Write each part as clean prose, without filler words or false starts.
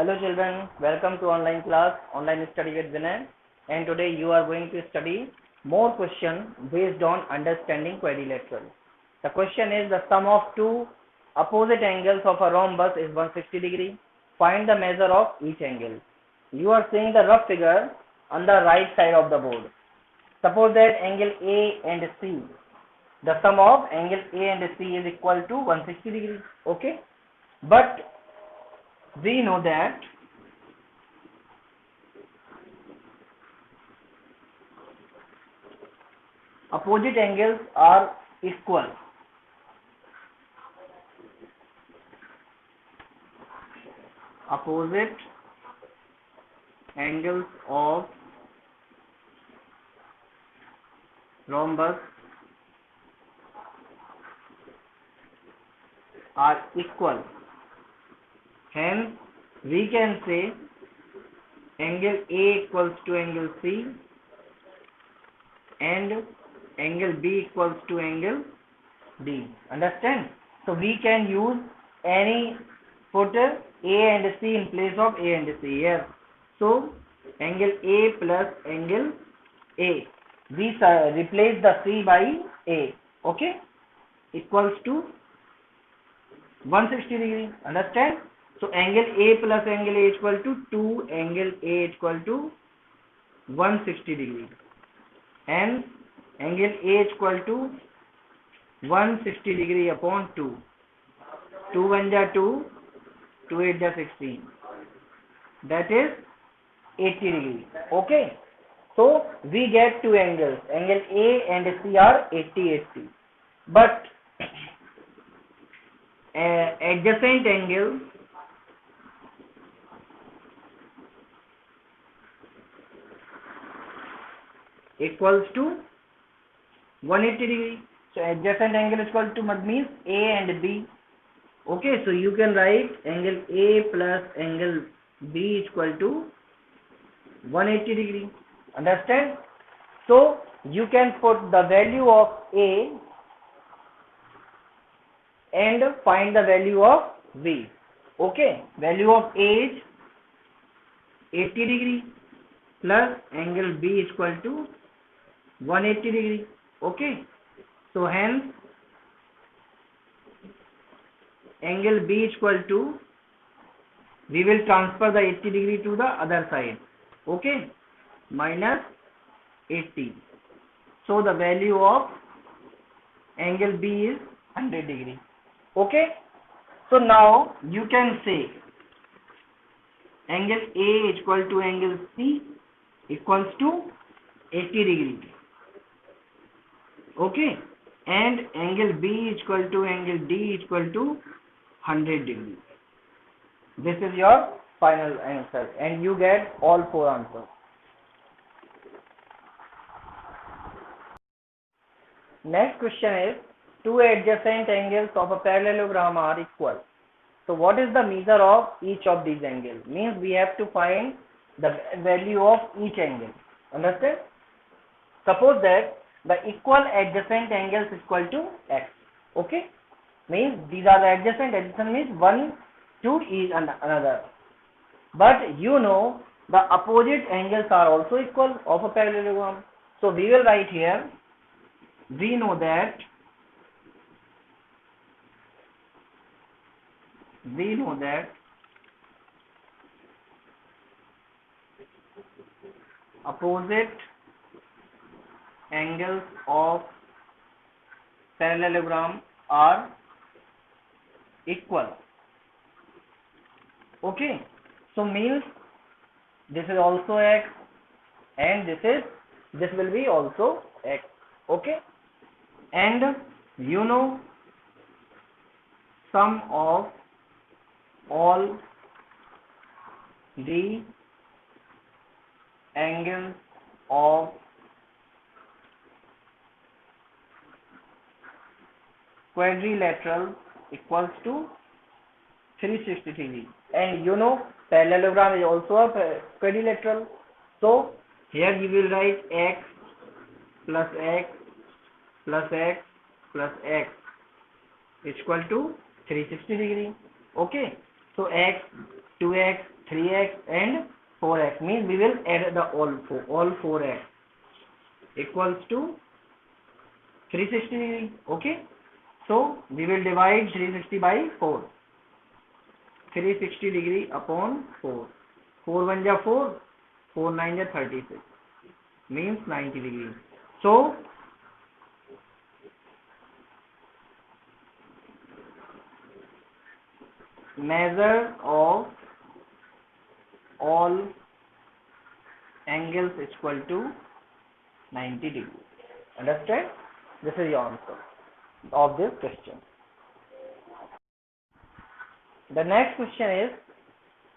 Hello children, welcome to online class, online study with Vinay, and today you are going to study more question based on understanding quadrilateral. The question is the sum of two opposite angles of a rhombus is 160 degree. Find the measure of each angle. You are seeing the rough figure on the right side of the board. Suppose that angle A and C, the sum of angle A and C is equal to 160 degree. Okay, but we know that opposite angles are equal. Opposite angles of rhombus are equal. Hence, we can say angle A equals to angle C and angle B equals to angle D. Understand? So we can use put A and C in place of A and C here. So angle A plus angle A. We replace the C by A. Okay? Equals to 160 degree. Understand? So angle A plus angle A equal to 2 angle A equal to 160 degree. And angle A equal to 160 degree upon 2. 2 1 ja 2, 2 8 ja 16. That is 80 degree. Okay. So we get two angles. Angle A and C are 80 80. But adjacent angle equals to 180 degree. So adjacent angle is equal to what means A and B. Okay, so you can write angle A plus angle B is equal to 180 degree. Understand? So you can put the value of A and find the value of B. Okay, value of A is 80 degree plus angle B is equal to 180 degree. Okay, so hence angle B is equal to, we will transfer the 80 degree to the other side. Okay, minus 80. So the value of angle B is 100 degree. Okay, so now you can say angle A is equal to angle C equals to 80 degree. Okay, and angle B is equal to angle D is equal to 100 degree. This is your final answer, and you get all four answers. Next question is, two adjacent angles of a parallelogram are equal. So what is the measure of each of these angles? Means we have to find the value of each angle. Understand? Suppose that the equal adjacent angles is equal to x. Okay? Means these are the adjacent means one to each another. But you know the opposite angles are also equal of a parallelogram. So we will write here, we know that opposite angles of parallelogram are equal. Okay, so means this is also x and this will be also x. Okay, and you know sum of all the angles of quadrilateral equals to 360 degree, and you know parallelogram is also a quadrilateral. So here you will write x plus x plus x plus x is equal to 360 degree. Okay, so x, 2x, 3x and 4x, means we will add the all 4x equals to 360 degree. Okay, so we will divide 360 by 4. 360 degree upon 4. 4 1 ja 4, 4 9 ja 36, means 90 degrees. So measure of all angles is equal to 90 degrees. Understand? This is your answer of this question. The next question is,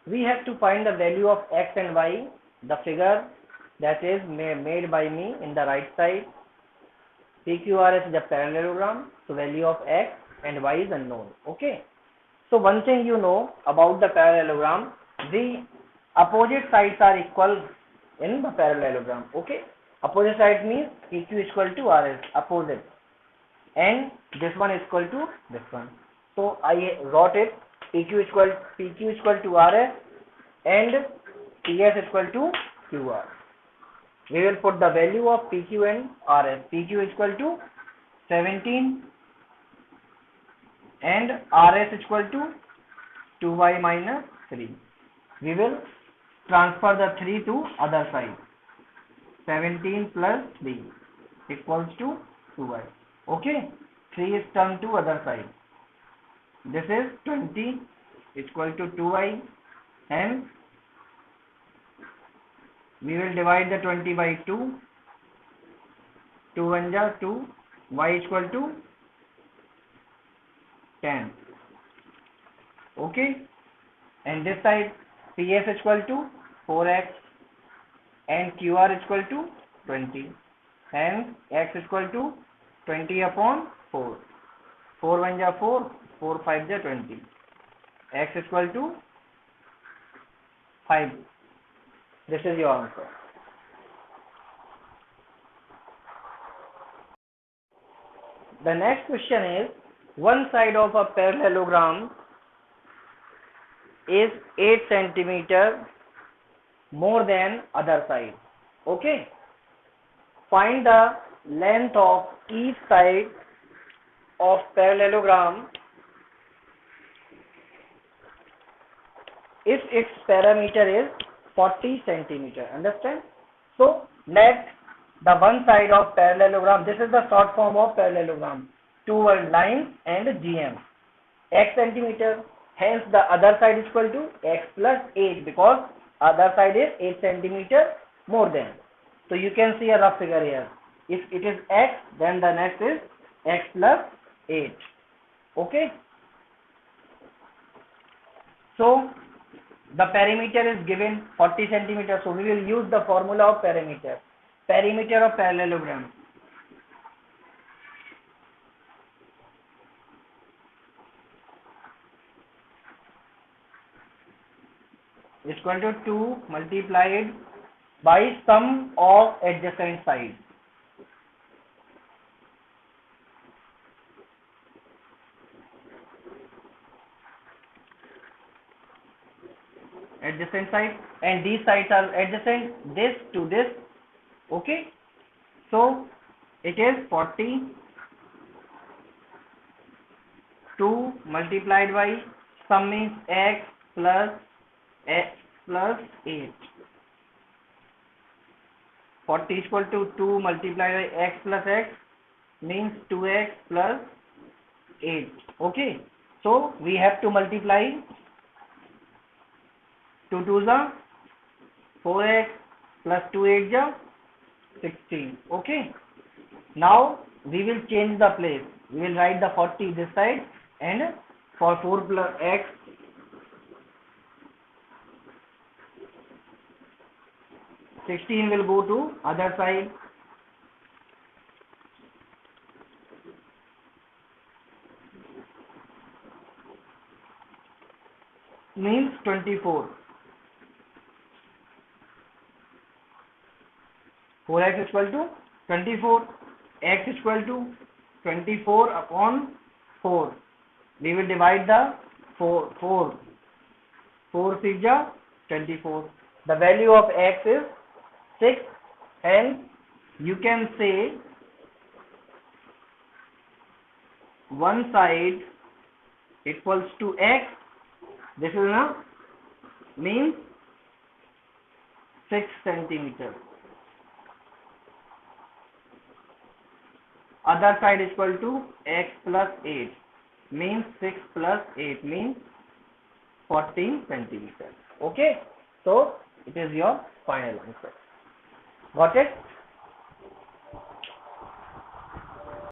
we have to find the value of x and y. The figure that is made by me in the right side. PQRS is a parallelogram, so value of x and y is unknown. Okay. So one thing you know about the parallelogram, the opposite sides are equal in the parallelogram. Okay. Opposite side means PQ is equal to RS, opposite, and this one is equal to this one. So I wrote it, PQ is equal to RS and PS is equal to QR. We will put the value of PQ and RS. PQ is equal to 17 and RS is equal to 2y minus 3. We will transfer the 3 to other side. 17 plus 3 equals to 2y. Okay, 3 is turned to other side. This is 20 equal to 2y, and we will divide the 20 by 2. 2 1 ja 2, y equal to 10. Okay, and this side PS is equal to 4x and QR is equal to 20, and x is equal to 20 upon 4. 4 1 ja 4, 4 5 ja 20. X is equal to 5. This is your answer. The next question is, one side of a parallelogram is 8 centimeter more than other side. Okay, find the length of each side of parallelogram if its parameter is 40 centimeter. Understand? So let the one side of parallelogram, this is the short form of parallelogram, two lines and GM, x centimeter, hence the other side is equal to x plus 8 because other side is 8 centimeter more than. So you can see a rough figure here. If it is x, then the next is x plus 8. Okay, so the perimeter is given 40 centimeter, so we will use the formula of perimeter. Perimeter of parallelogram is equal to 2 multiplied by sum of adjacent sides. Adjacent side, and these sides are adjacent, this to this. Okay, so it is 40, 2 multiplied by sum means x plus 8. 40 is equal to 2 multiplied by x plus x means 2x plus 8. Okay, so we have to multiply 2 2s are 4x plus 2 8s are 16. Okay, now we will change the place. We will write the 40 this side, and for 4 plus x, $16 will go to other side. Means 24. 4x is equal to 24. X is equal to 24 upon 4. We will divide the 4. 4 6 ja 24. The value of x is 6, and you can say one side equals to x. This is means 6 centimeters. Other side is equal to x plus 8 means 6 plus 8 means 14 centimeters. Okay, so it is your final answer. Got it?